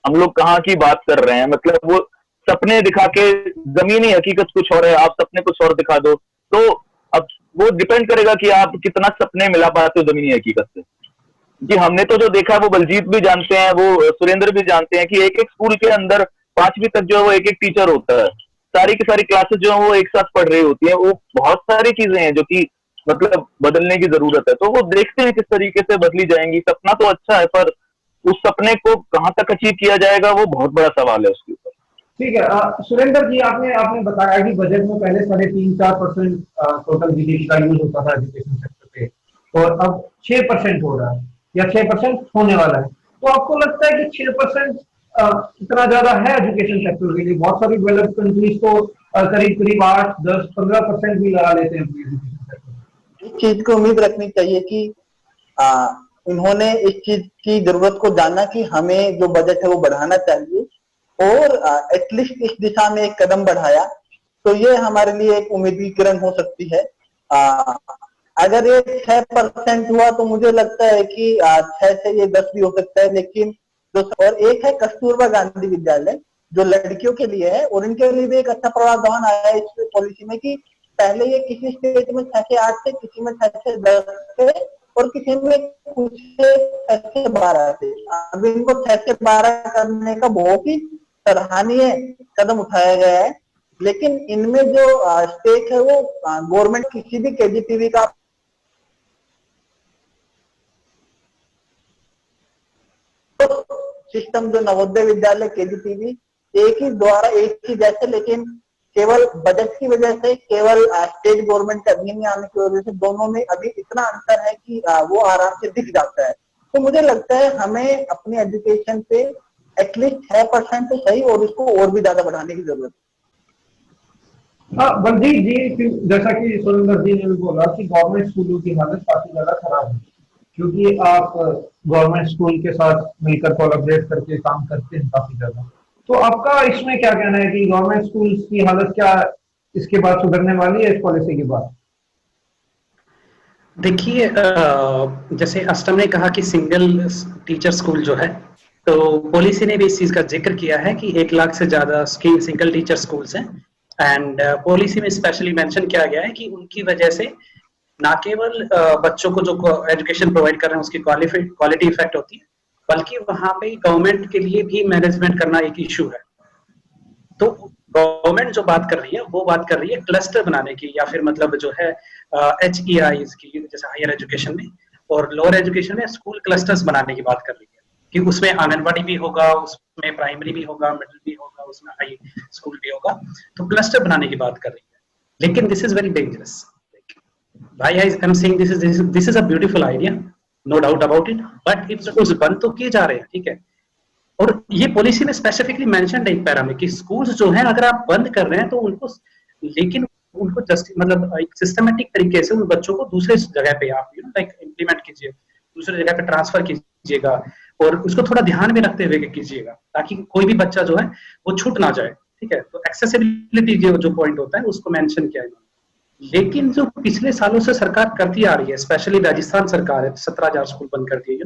हम लोग कहाँ की बात कर रहे हैं, मतलब वो सपने दिखा के, जमीनी हकीकत कुछ और है, आप सपने कुछ और दिखा दो। तो अब वो डिपेंड करेगा कि आप कितना सपने मिला पाते हो जमीनी हकीकत से। जी, हमने तो जो देखा है वो बलजीत भी जानते हैं, वो सुरेंद्र भी जानते हैं कि एक एक स्कूल के अंदर 5वीं तक जो है वो एक एक टीचर होता है, सारी की सारी क्लासेस जो है वो एक साथ पढ़ रही होती है। वो बहुत सारी चीजें हैं जो कि मतलब बदलने की जरूरत है, तो वो देखते हैं किस तरीके से बदली जाएंगी। सपना तो अच्छा है, पर उस सपने को कहाँ तक अचीव किया जाएगा वो बहुत बड़ा सवाल है उसके ऊपर। ठीक है सुरेंद्र जी, आपने बताया कि बजट में पहले 3.5-4% टोटल जीडीपी का यूज होता था एजुकेशन सेक्टर पे, और अब 6% हो रहा है या 6% होने वाला है। तो आपको लगता है कि 6% इतना ज्यादा है एजुकेशन सेक्टर के लिए? बहुत सारी डेवलप्ड कंट्रीज तो करीब करीब 8, 10, 15% भी लगा लेते हैं अपनी एजुकेशन सेक्टर। इस चीज को उम्मीद रखनी चाहिए कि इन्होंने इस चीज की जरूरत को जाना कि हमें जो बजट है वो बढ़ाना चाहिए, और एटलीस्ट इस दिशा में एक कदम बढ़ाया तो ये हमारे लिए एक उम्मीद की किरण हो सकती है। अगर ये 6% हुआ तो मुझे लगता है कि 6 से ये 10 भी हो सकता है। लेकिन जो, और एक है कस्तूरबा गांधी विद्यालय जो लड़कियों के लिए है, और इनके लिए भी एक अच्छा प्रावधान आया है इस पॉलिसी में कि पहले ये किसी स्टेट में 6 से 8 थे, किसी में 6 से 10 थे, और किसी में कुछ 6 से 12 थे। अब इनको 6 से 12 करने का बहुत ही सराहनीय कदम उठाया गया है, लेकिन इनमें जो स्टेक है वो गवर्नमेंट किसी भी केजीटीवी का सिस्टम जो नवोदय विद्यालय केजीटीवी एक ही द्वारा एक ही जैसे, लेकिन केवल बजट की वजह से, केवल स्टेट गवर्नमेंट के अधीन में आने की वजह से दोनों में अभी इतना अंतर है कि वो आराम से दिख जाता है। तो मुझे लगता है हमें अपनी एजुकेशन पे एटलीस्ट 6% तो सही, और इसको और भी ज्यादा बढ़ाने की जरूरत है। हाँ बलजीत जी, जैसा कि सुरेंद्र जी ने भी बोला कि गवर्नमेंट स्कूलों की हालत काफी ज्यादा खराब है, क्योंकि आप गवर्नमेंट स्कूल के साथ मिलकर कोलैबोरेट करके काम करते हैं काफी ज्यादा। तो आपका इसमें क्या कहना है कि गवर्नमेंट स्कूल्स की हालत क्या इसके बाद सुधरने वाली है इस पॉलिसी के बाद? देखिए, जैसे अष्टम ने कहा कि सिंगल टीचर स्कूल जो है, तो पॉलिसी ने भी इस चीज का जिक्र किया है कि 1 लाख से ज्यादा सिंगल टीचर स्कूल्स हैं। एंड पॉलिसी में स्पेशली मेंशन किया गया है कि उनकी वजह से ना केवल बच्चों को जो एजुकेशन प्रोवाइड कर रहे हैं उसकी क्वालिटी इफेक्ट होती है, बल्कि वहां पे गवर्नमेंट के लिए भी मैनेजमेंट करना एक इशू है। तो गवर्नमेंट जो बात कर रही है वो बात कर रही है क्लस्टर बनाने की, या फिर मतलब जो है HEI की, जैसे हायर एजुकेशन में और लोअर एजुकेशन में स्कूल क्लस्टर्स बनाने की बात कर रही है कि उसमें आंगनबाड़ी भी होगा, उसमें प्राइमरी भी होगा, मिडिल भी होगा, उसमें हाई स्कूल भी होगा। तो क्लस्टर बनाने की बात कर रही है, लेकिन this is very dangerous. Why I am saying this is a beautiful idea, no doubt about it, but it's बंद तो किए जा रहे हैं, ठीक है। और ये पॉलिसी में स्पेसिफिकली मेंशन है एक पैरा में कि स्कूल्स जो हैं अगर आप बंद कर रहे हैं तो उनको, लेकिन उनको जस्ट मतलब एक सिस्टमेटिक तरीके से उन बच्चों को दूसरे जगह पे आप लाइक इम्प्लीमेंट कीजिए, दूसरे जगह पे ट्रांसफर कीजिएगा, और उसको थोड़ा ध्यान में रखते हुए कीजिएगा ताकि कोई भी बच्चा जो है वो छूट ना जाए, ठीक है। तो एक्सेसिबिलिटी जो पॉइंट होता है उसको मेंशन किया है। लेकिन जो पिछले सालों से सरकार करती आ रही है, स्पेशली राजस्थान सरकार है, 17,000 स्कूल बंद कर दिए,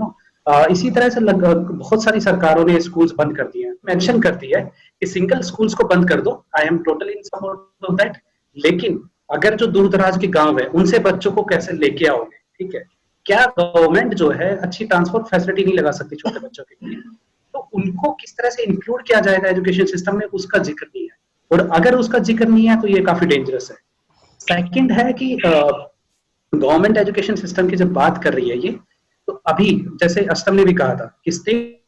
इसी तरह से बहुत सारी सरकारों ने स्कूल्स बंद कर दिए हैं। मेंशन करती है कि सिंगल स्कूल्स को बंद कर दो, I am totally in support of that, लेकिन अगर जो दूर दराज के गांव है उनसे बच्चों को कैसे लेके आओगे, ठीक है। क्या गवर्नमेंट जो है अच्छी ट्रांसपोर्ट फैसिलिटी नहीं लगा सकती छोटे बच्चों के लिए? तो उनको किस तरह से इंक्लूड किया जाएगा एजुकेशन सिस्टम में, उसका जिक्र नहीं है, और अगर उसका जिक्र नहीं है तो ये काफी डेंजरस है। सेकंड है कि गवर्नमेंट एजुकेशन सिस्टम की जब बात कर रही है ये, तो अभी जैसे अष्टम ने भी कहा था कि स्टेट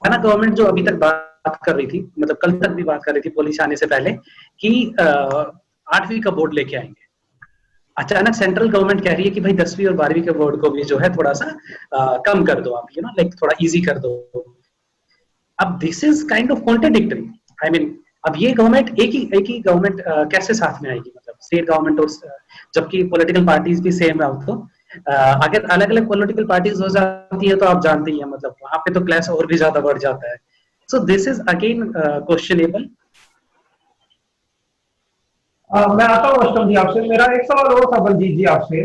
है ना, गवर्नमेंट जो अभी तक बात कर रही थी, मतलब कल तक भी बात कर रही थी पॉलिसी आने से पहले कि 8वीं का बोर्ड लेके आएंगे। अचानक सेंट्रल गवर्नमेंट कह रही है कि भाई 10वीं और 12वीं के बोर्ड को भी जो है थोड़ा सा कम कर दो आप, लाइक थोड़ा इजी कर दो। अब this is kind of contradictory, I mean अब ये गवर्नमेंट एक ही गवर्नमेंट कैसे साथ में आएगी, मतलब स्टेट गवर्नमेंट और जबकि पॉलिटिकल पार्टीज भी सेम है। तो अगर अलग अलग पॉलिटिकल पार्टीज हो जाती है तो आप जानते ही हैं, मतलब वहां पे तो क्लैश और भी ज्यादा बढ़ जाता है। So this is again questionable. मैं आता हूँ अष्टम जी आपसे, मेरा एक सवाल और था बलजीत जी आपसे।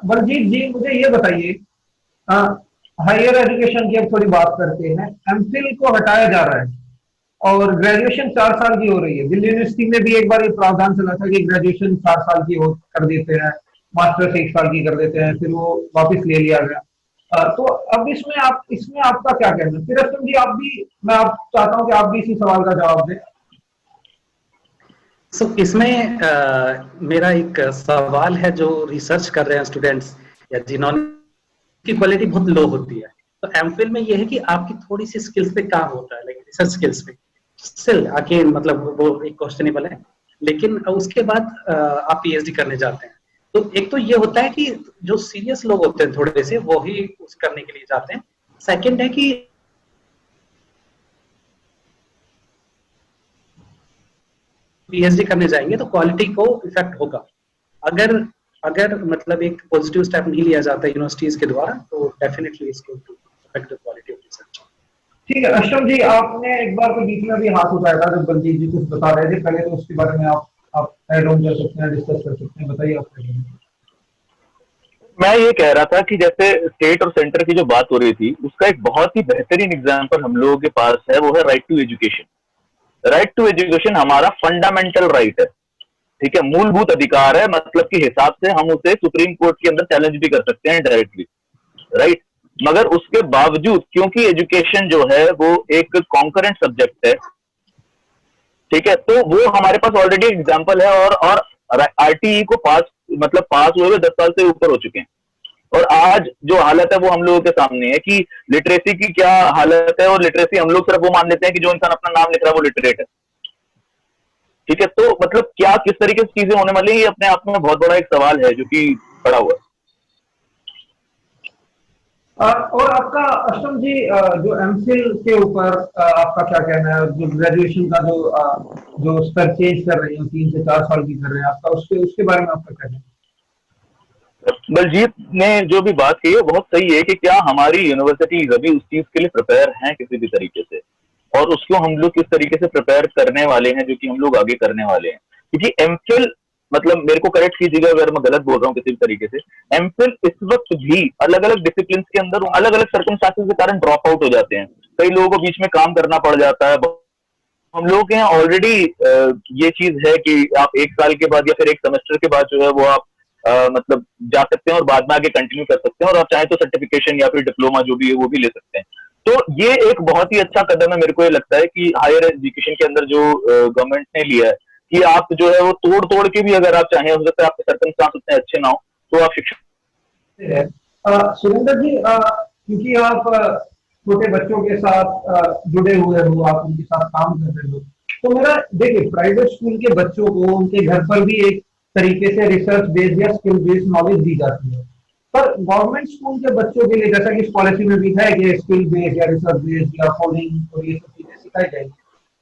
बलजीत जी मुझे ये बताइए, हायर एजुकेशन की अब थोड़ी बात करते हैं। एमफिल को हटाया जा रहा है और ग्रेजुएशन 4 साल की हो रही है। दिल्ली यूनिवर्सिटी में भी एक बार ये प्रावधान चला था कि ग्रेजुएशन 4 साल की हो कर देते हैं, मास्टर्स 1 साल की कर देते हैं, फिर वो वापस ले लिया गया। तो अब इसमें आपका क्या कहना है? फिर अष्टम जी आप भी, मैं आप चाहता हूँ कि आप भी इसी सवाल का जवाब दें। इसमें मेरा एक सवाल है, जो रिसर्च कर रहे हैं स्टूडेंट्स या जिन्होंने की क्वालिटी बहुत लो होती है, तो एमफिल में ये है कि आपकी थोड़ी सी स्किल्स पे काम होता है, लाइक रिसर्च स्किल्स पे। स्टिल अगेन मतलब वो एक क्वेश्चनेबल है, लेकिन उसके बाद आप पीएचडी करने जाते हैं। तो एक तो ये होता है कि जो सीरियस लोग होते हैं थोड़े से, वो ही उस करने के लिए जाते हैं। सेकंड है कि पीएचडी करने जाएंगे तो क्वालिटी को इफेक्ट होगा। अगर मतलब एक पॉजिटिव स्टेप नहीं लिया जाता यूनिवर्सिटीज के द्वारा, तो डेफिनेटली इसको affect the quality of research. ठीक है अष्टम जी, आपने एक बार तो बीच में भी हाथ उठाया था जब बलजीत जी कुछ बता रहे थे, पहले तो उसके बारे में आप ऐड ऑन कर सकते हैं, डिस्कस कर सकते हैं, बताइए आप। मैं ये कह रहा था कि जैसे स्टेट और सेंटर की जो बात हो रही थी, उसका एक बहुत ही बेहतरीन एग्जांपल हम लोगों के पास है, वो है right to education. Right to education हमारा फंडामेंटल राइट है, ठीक है, मूलभूत अधिकार है, मतलब के हिसाब से हम उसे सुप्रीम कोर्ट के अंदर चैलेंज भी कर सकते हैं डायरेक्टली, राइट। मगर उसके बावजूद क्योंकि एजुकेशन जो है वो एक कॉन्करेंट सब्जेक्ट है, ठीक है, तो वो हमारे पास ऑलरेडी एग्जाम्पल है, और आरटीई को पास हुए 10 साल से ऊपर हो चुके हैं, और आज जो हालत है वो हम लोगों के सामने है कि लिटरेसी की क्या हालत है, और लिटरेसी हम लोग सिर्फ वो मान लेते हैं कि जो इंसान अपना नाम लिख रहा है वो लिटरेट है, ठीक है। तो मतलब क्या किस तरीके से चीजें होने वाली है, ये अपने आप में बहुत बड़ा एक सवाल है जो कि खड़ा हुआ है। और आपका अष्टम जी जो एमफिल के ऊपर आपका क्या कहना है, जो ग्रेजुएशन का जो स्तर चेंज कर रहे हैं 3 से 4 साल की कर रहे हैं, आपका उसके बारे में आपका क्या कहना है? बलजीत ने जो भी बात की है बहुत सही है कि क्या हमारी यूनिवर्सिटीज अभी उस चीज के लिए प्रिपेयर हैं किसी भी तरीके से, और उसको हम लोग किस तरीके से प्रिपेयर करने वाले हैं, जो कि हम लोग आगे करने वाले हैं। क्योंकि एमफिल मतलब मेरे को करेक्ट कीजिएगा अगर मैं गलत बोल रहा हूँ किसी भी तरीके से, एमफिल इस वक्त भी अलग अलग डिसिप्लिन के अंदर अलग अलग सर्कमस्टांसेस के कारण ड्रॉप आउट हो जाते हैं, कई लोगों को बीच में काम करना पड़ जाता है। हम लोग के यहाँ ऑलरेडी ये चीज है कि आप 1 साल के बाद या फिर 1 सेमेस्टर के बाद जो है वो आप मतलब जा सकते हैं और बाद में आगे कंटिन्यू कर सकते हैं, और आप चाहें तो सर्टिफिकेशन या फिर डिप्लोमा जो भी है वो भी ले सकते हैं। तो ये एक बहुत ही अच्छा कदम है, मेरे को ये लगता है कि हायर एजुकेशन के अंदर जो गवर्नमेंट ने लिया है कि आप जो है वो तोड़ तोड़ के भी अगर आप चाहें, हो सकता है आपके सर्कमस्टांस उतने अच्छे ना हो तो आप शिक्षा। सुरेंद्र जी क्योंकि आप छोटे बच्चों के साथ जुड़े हुए हो, आप उनके साथ काम कर रहे हो, तो मेरा देखिए प्राइवेट स्कूल के बच्चों को उनके घर पर भी एक तरीके से रिसर्च बेस्ड या स्किल बेस्ड नॉलेज दी जाती है, पर गवर्नमेंट स्कूल के बच्चों के लिए जैसा कि इस पॉलिसी में भी है कि स्किल बेस्ड या रिसर्च बेस्ड या कोडिंग और ये सब चीजें सिखाई जाएंगी,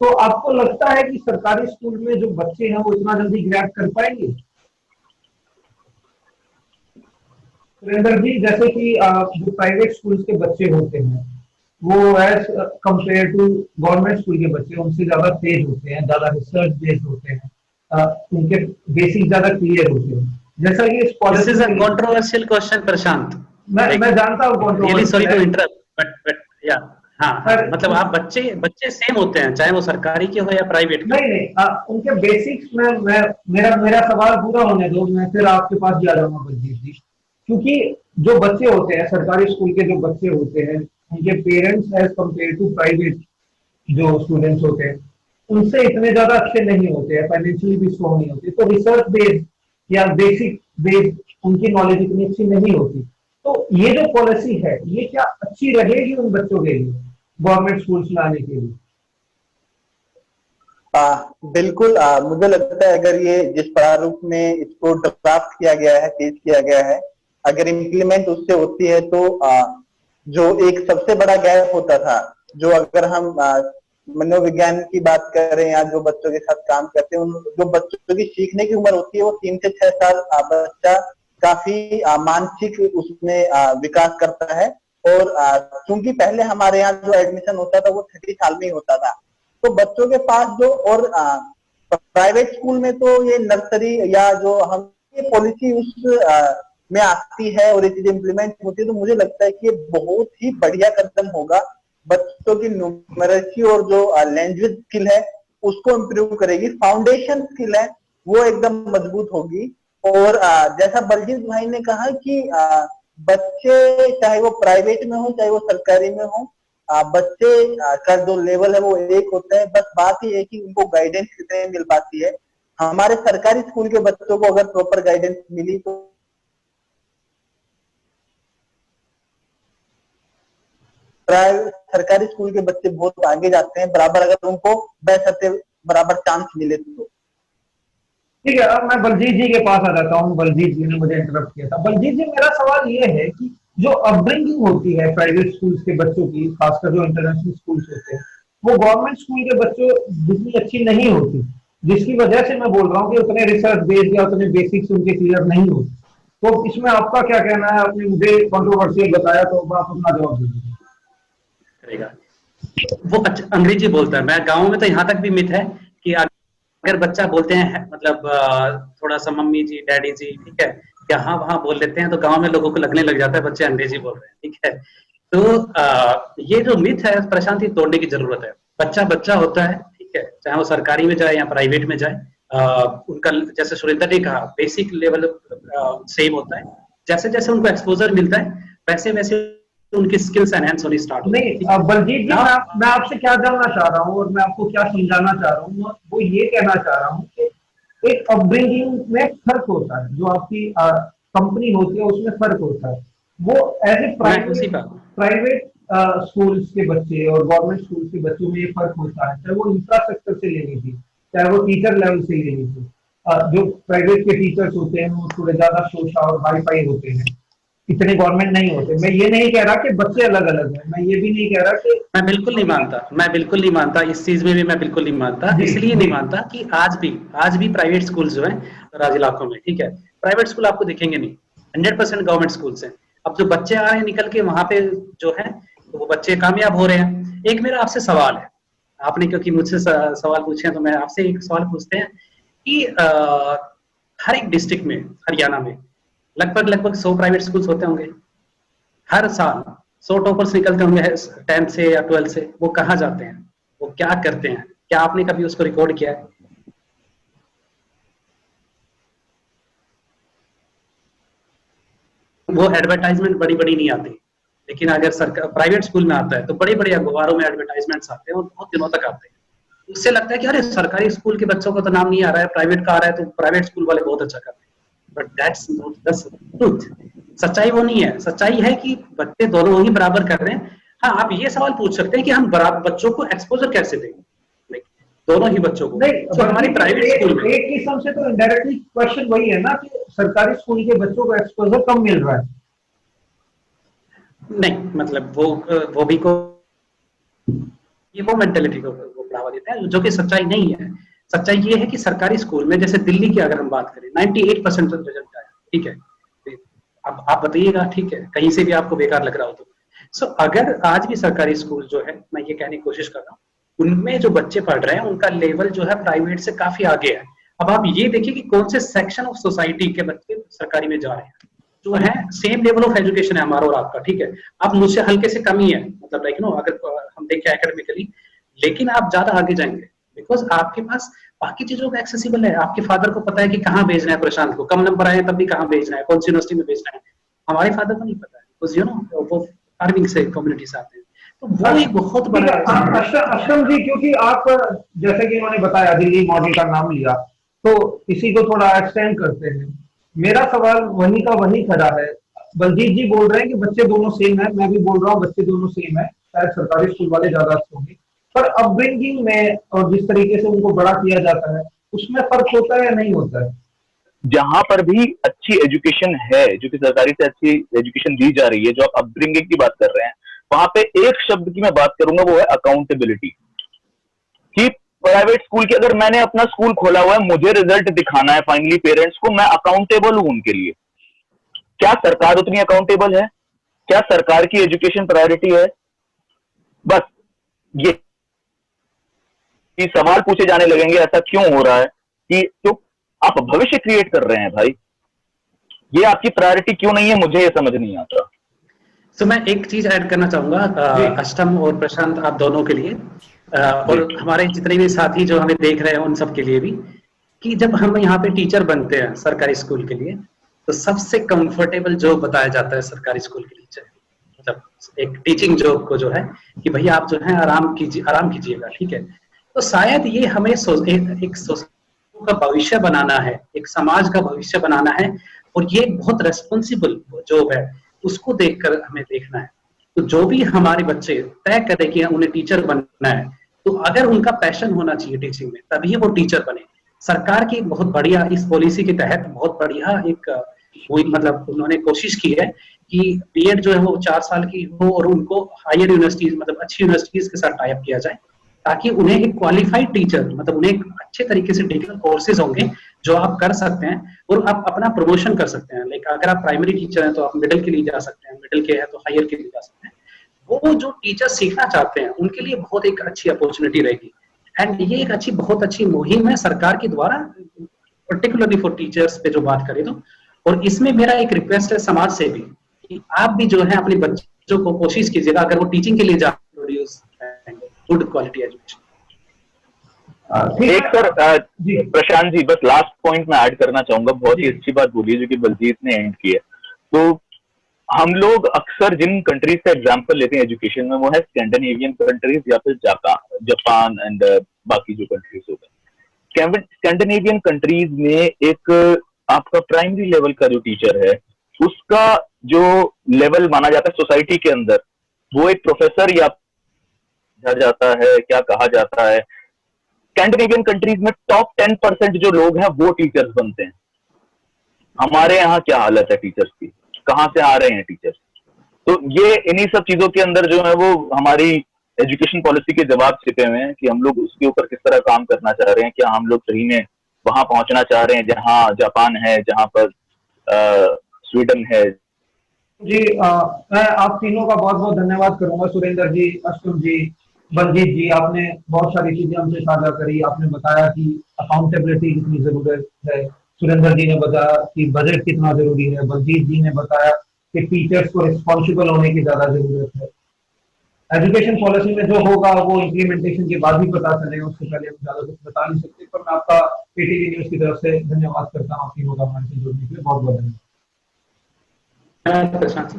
तो आपको लगता है कि सरकारी स्कूल में जो बच्चे हैं वो इतना जल्दी ग्रैब कर पाएंगे? सुरेंद्र जी, जैसे कि जो प्राइवेट स्कूल्स के बच्चे होते हैं वो as compare to government school के बच्चे उनसे ज्यादा तेज होते हैं, ज्यादा रिसर्च बेस्ड होते हैं, उनके बेसिक ज्यादा क्लियर होते हैं, जैसा कि इस This is a controversial question, प्रशांत। मैं जानता हूँ really sorry to interrupt, but yeah, हाँ, मतलब आप बच्चे सेम होते हैं चाहे वो सरकारी के हो या प्राइवेट। नहीं, उनके बेसिक्स में मेरा सवाल पूरा होने दो, मैं फिर आपके पास भी आ जाऊंगा बलजीत जी। क्योंकि जो बच्चे होते हैं सरकारी स्कूल के, जो बच्चे होते हैं उनके parents as compare to private जो स्टूडेंट्स होते हैं उनसे इतने ज्यादा अच्छे नहीं होते हैं, फाइनेंशियली भी स्ट्रॉन्ग नहीं होते, तो रिसर्च बेस्ड या बेसिक बेस्ड उनकी नॉलेज इतनी अच्छी नहीं होती। तो ये जो पॉलिसी है ये क्या अच्छी रहेगी उन बच्चों के लिए गवर्नमेंट स्कूल्स में आने के लिए? बिल्कुल, मुझे लगता है अगर ये जिस प्रारूप में इसको ड्राफ्ट किया गया है, पेश किया गया है, अगर इम्प्लीमेंट उससे होती है तो जो एक सबसे बड़ा गैप होता था, जो अगर हम मनोविज्ञान की बात करें या जो बच्चों के साथ काम करते हैं, जो बच्चों की सीखने की उम्र होती है वो 3 से 6 साल बच्चा काफी मानसिक उसमें विकास करता है। और क्योंकि पहले हमारे यहाँ जो एडमिशन होता था वो 30 साल में ही होता था, तो बच्चों के पास जो, और प्राइवेट स्कूल में तो ये नर्सरी या जो हम ये पॉलिसी उस में आती है और ये चीज इम्प्लीमेंट होती है, तो मुझे लगता है कि ये बहुत ही बढ़िया कदम होगा। बच्चों की न्यूमरेसी और जो लैंग्वेज स्किल है उसको इम्प्रूव करेगी, फाउंडेशन स्किल है वो एकदम मजबूत होगी। और जैसा बलजीत भाई ने कहा कि बच्चे चाहे वो प्राइवेट में हो चाहे वो सरकारी में हो, बच्चे का जो लेवल है वो एक होता है, बस बात ये है कि उनको गाइडेंस कितने मिल पाती है। हमारे सरकारी स्कूल के बच्चों को अगर प्रॉपर गाइडेंस मिली तो सरकारी स्कूल के बच्चे बहुत आगे जाते हैं, बराबर अगर उनको बराबर चांस मिले तो। ठीक है, अब मैं बलजीत जी के पास आ जाता हूँ। बलजीत जी ने मुझे इंटरप्ट किया था। बलजीत जी, मेरा सवाल ये है कि जो अपब्रिंगिंग होती है प्राइवेट स्कूल्स के बच्चों की, खासकर जो इंटरनेशनल स्कूल्स होते हैं, वो गवर्नमेंट स्कूल के बच्चों जितनी अच्छी नहीं होती, जिसकी वजह से मैं बोल रहा हूँ कि उतने रिसर्च बेस्ड या उतने बेसिक्स उनके क्लियर नहीं होते। तो इसमें आपका क्या कहना है? आपने मुझे कंट्रोवर्शियल बताया तो आप अपना जवाब दीजिए। वो अंग्रेजी बोलता है। मैं गाँव में तो यहाँ तक भी मिथ है कि अगर बच्चा बोलते हैं मतलब थोड़ा सा मम्मी जी डैडी जी, ठीक है, यहाँ वहां बोल लेते हैं तो गांव में लोगों को लगने लग जाता है बच्चे अंग्रेजी बोल रहे हैं, ठीक है। तो ये जो मिथ है प्रशांत, तोड़ने की जरूरत है। बच्चा बच्चा होता है, ठीक ठीक है, चाहे वो सरकारी में जाए या प्राइवेट में जाए। उनका जैसे सुरेंद्र ने कहा बेसिक लेवल सेम होता है, जैसे जैसे उनको एक्सपोजर मिलता है वैसे वैसे उनकी स्किल्स एनहेंस होनी स्टार्ट होती है। नहीं बलजीत जी, मैं आपसे क्या जानना चाह रहा हूँ और मैं आपको क्या समझाना चाह रहा हूँ, वो ये कहना चाह रहा हूँ कि एक अपब्रिंगिंग में फर्क होता है, जो आपकी कंपनी होती है उसमें फर्क होता है। वो एज ए प्राइवेट स्कूल्स के बच्चे और गवर्नमेंट स्कूल्स के बच्चों में ये फर्क होता है, चाहे वो इंफ्रास्ट्रक्चर से ले लीजिए, चाहे वो टीचर लेवल से ले लीजिए। जो प्राइवेट के टीचर्स होते हैं वो थोड़े ज्यादा शोशा और हाई फाई होते हैं, इतने गवर्नमेंट नहीं होते। मैं ये नहीं कह रहा कि बच्चे अलग अलग हैं, मैं ये भी नहीं कह रहा कि मैं बिल्कुल नहीं मानता इस चीज में भी, मैं बिल्कुल नहीं मानता। इसलिए नहीं मानता कि आज भी प्राइवेट स्कूल जो है राज्य इलाकों में, ठीक है, प्राइवेट स्कूल आपको दिखेंगे नहीं, 100% गवर्नमेंट स्कूल्स हैं। अब जो बच्चे आ रहे हैं निकल के वहां पे जो है, तो वो बच्चे कामयाब हो रहे हैं। एक मेरा आपसे सवाल है, आपने क्योंकि मुझसे सवाल पूछे हैं तो मैं आपसे एक सवाल पूछते हैं कि हर एक डिस्ट्रिक्ट में हरियाणा में लगभग 100 प्राइवेट स्कूल्स होते होंगे। हर साल 100 टॉपर्स निकलते होंगे 10th से या 12th से। वो कहाँ जाते हैं, वो क्या करते हैं? क्या आपने कभी उसको रिकॉर्ड किया है? वो एडवर्टाइजमेंट बड़ी बड़ी नहीं आती, लेकिन अगर सरकार प्राइवेट स्कूल में आता है तो बड़े बड़े अखबारों में एडवर्टाइजमेंट्स आते हैं और बहुत दिनों तक आते हैं। उससे लगता है कि अरे सरकारी स्कूल के बच्चों का तो नाम नहीं आ रहा है, प्राइवेट का आ रहा है, तो प्राइवेट स्कूल वाले बहुत अच्छा कर रहे हैं। But that's not the truth. सच्चाई वो नहीं है। सच्चाई है कि बच्चे दोनों ही बराबर कर रहे हैं। हाँ, आप ये सवाल पूछ सकते हैं कि हम बच्चों को एक्सपोजर कैसे दें, दोनों ही बच्चों को। नहीं, तो हमारी प्राइवेट स्कूल में एक किस्म से तो इनडायरेक्टली क्वेश्चन वही है ना कि सरकारी स्कूल के बच्चों को एक्सपोजर कम मिल रहा है। नहीं, मतलब वो भी को ये वो मेंटेलिटी को बढ़ावा देता है, जो कि सच्चाई नहीं है। सच्चाई ये है कि सरकारी स्कूल में, जैसे दिल्ली की अगर हम बात करें, 98% रिजल्ट आया, ठीक है। अब आप बताइएगा, ठीक है, कहीं से भी आपको बेकार लग रहा हो तो। सो अगर आज भी सरकारी स्कूल जो है, मैं ये कहने की कोशिश कर रहा हूँ, उनमें जो बच्चे पढ़ रहे हैं उनका लेवल जो है प्राइवेट से काफी आगे है। अब आप ये देखिए कि कौन से सेक्शन ऑफ सोसाइटी के बच्चे सरकारी में जा रहे हैं, जो है सेम लेवल ऑफ एजुकेशन है हमारा और आपका, ठीक है। आप मुझसे हल्के से कम ही है, मतलब लाइक नो, अगर हम देखें एकेडमिकली, लेकिन आप ज्यादा आगे जाएंगे बिकॉज आपके पास बाकी चीजों का एक्सेसिबल है। आपके फादर को पता है कि कहाँ भेजना है प्रशांत को, कम नंबर आए तब भी कहाँ भेजना है, कौन सी यूनिवर्सिटी में भेजना है। हमारे फादर को नहीं पता है, बिकॉज यू नो वो फार्मिंग से कम्युनिटी से आते हैं। तो वो एक बहुत बड़ा अशरम जी, क्योंकि आप जैसे कि उन्होंने बताया दिल्ली मॉडल का नाम लिया, तो इसी को थोड़ा एक्सटेंड करते हैं। मेरा सवाल वहीं का वहीं खड़ा है। बलजीत जी बोल रहे हैं कि बच्चे दोनों सेम है, मैं भी बोल रहा हूँ बच्चे दोनों सेम है, शायद सरकारी स्कूल वाले ज्यादा अच्छे होंगे, पर अपब्रिंगिंग में और जिस तरीके से उनको बड़ा किया जाता है उसमें फर्क होता है या नहीं होता है? जहां पर भी अच्छी एजुकेशन है, जो कि सरकारी से अच्छी एजुकेशन दी जा रही है, जो आप अपब्रिंगिंग की बात कर रहे हैं, वहां पे एक शब्द की मैं बात करूंगा, वो है अकाउंटेबिलिटी। कि प्राइवेट स्कूल की, अगर मैंने अपना स्कूल खोला हुआ है, मुझे रिजल्ट दिखाना है फाइनली पेरेंट्स को, मैं अकाउंटेबल हूं उनके लिए। क्या सरकार उतनी अकाउंटेबल है? क्या सरकार की एजुकेशन प्रायोरिटी है? बस ये सवाल पूछे जाने लगेंगे, ऐसा क्यों हो रहा है कि तो आप भविष्य क्रिएट कर रहे हैं भाई, ये आपकी प्रायोरिटी क्यों नहीं है? मुझे ये समझ नहीं आता। तो मैं एक चीज ऐड करना चाहूंगा अष्टम और प्रशांत, आप दोनों के लिए और हमारे जितने भी साथी जो हमें देख रहे हैं उन सब के लिए भी, कि जब हम यहाँ पे टीचर बनते हैं सरकारी स्कूल के लिए, तो सबसे कंफर्टेबल जॉब बताया जाता है सरकारी स्कूल के टीचर, मतलब एक टीचिंग जॉब को जो है कि भैया आप जो है आराम कीजिएगा, ठीक है। तो शायद ये हमें एक सोसाइटी का भविष्य बनाना है, एक समाज का भविष्य बनाना है, और ये बहुत रेस्पॉन्सिबल जॉब है, उसको देखकर हमें देखना है। तो जो भी हमारे बच्चे तय करें कि उन्हें टीचर बनना है, तो अगर उनका पैशन होना चाहिए टीचिंग में, तभी वो टीचर बने। सरकार की बहुत बढ़िया इस पॉलिसी के तहत बहुत बढ़िया एक मतलब उन्होंने कोशिश की है कि बीएड जो है वो 4 साल की हो और उनको हायर यूनिवर्सिटीज, मतलब अच्छी यूनिवर्सिटीज के साथ टाई अप किया जाए, ताकि उन्हें एक क्वालिफाइड टीचर, मतलब उन्हें एक अच्छे तरीके से डिजिटल कोर्सेज होंगे जो आप कर सकते हैं और आप अपना प्रमोशन कर सकते हैं। लाइक अगर आप प्राइमरी टीचर हैं तो आप मिडिल के लिए जा सकते हैं, मिडिल के हैं तो हायर के लिए जा सकते हैं। वो जो टीचर सीखना चाहते हैं उनके लिए बहुत एक अच्छी अपॉर्चुनिटी रहेगी। एंड ये एक बहुत अच्छी मुहिम है सरकार के द्वारा, पर्टिकुलरली फॉर टीचर्स पे जो बात करें तो। और इसमें मेरा एक रिक्वेस्ट है समाज से भी कि आप भी जो है अपने बच्चों को कोशिश कीजिएगा, अगर वो टीचिंग के लिए जा, प्रोड्यूस गुड क्वालिटी एजुकेशन। ठीक एक है। सर जी प्रशांत जी, बस लास्ट पॉइंट में ऐड करना चाहूंगा, बहुत ही जी अच्छी बात बोली है जो कि बलजीत ने एंड की है। तो हम लोग अक्सर जिन कंट्रीज का एग्जांपल लेते हैं एजुकेशन में, वो है स्कैंडिनेवियन कंट्रीज या फिर जापान एंड बाकी जो कंट्रीज हो गए। स्कैंडिनेवियन कंट्रीज में एक आपका प्राइमरी लेवल का जो टीचर है, उसका जो लेवल माना जाता है सोसाइटी के अंदर, वो एक प्रोफेसर या जाता है, क्या कहा जाता है, स्कैंडिनेवियन कंट्रीज में टॉप 10% जो लोग हैं वो टीचर्स बनते हैं। हमारे यहाँ क्या हालत है टीचर्स की, कहाँ से आ रहे हैं टीचर्स? तो ये इन्हीं सब चीजों के अंदर जो है वो हमारी एजुकेशन पॉलिसी के जवाब छिपे हुए हैं कि हम लोग उसके ऊपर किस तरह काम करना चाह रहे हैं। क्या हम लोग सही में वहां पहुंचना चाह रहे हैं जहां जापान है, जहां पर स्वीडन है? जी, मैं आप तीनों का बहुत बहुत धन्यवाद करूंगा, सुरेंद्र जी, अष्टम जी, बलजीत जी। आपने बहुत सारी चीजें हमसे साझा करी। आपने बताया कि अकाउंटेबिलिटी कितनी जरूरत है, सुरेंद्र जी ने बताया कि बजट कितना जरूरी है, बलजीत जी ने बताया कि टीचर्स को रिस्पॉन्सिबल होने की ज्यादा जरूरत है। एजुकेशन पॉलिसी में जो होगा वो इम्प्लीमेंटेशन के बाद ही पता चलेगा, उससे पहले हम ज्यादा कुछ बता नहीं सकते। पर मैं आपका पीटीवी न्यूज की तरफ से धन्यवाद करता हूँ, आप तीनों का हमारे से जुड़ने के लिए बहुत बहुत धन्यवाद। प्रशांत जी।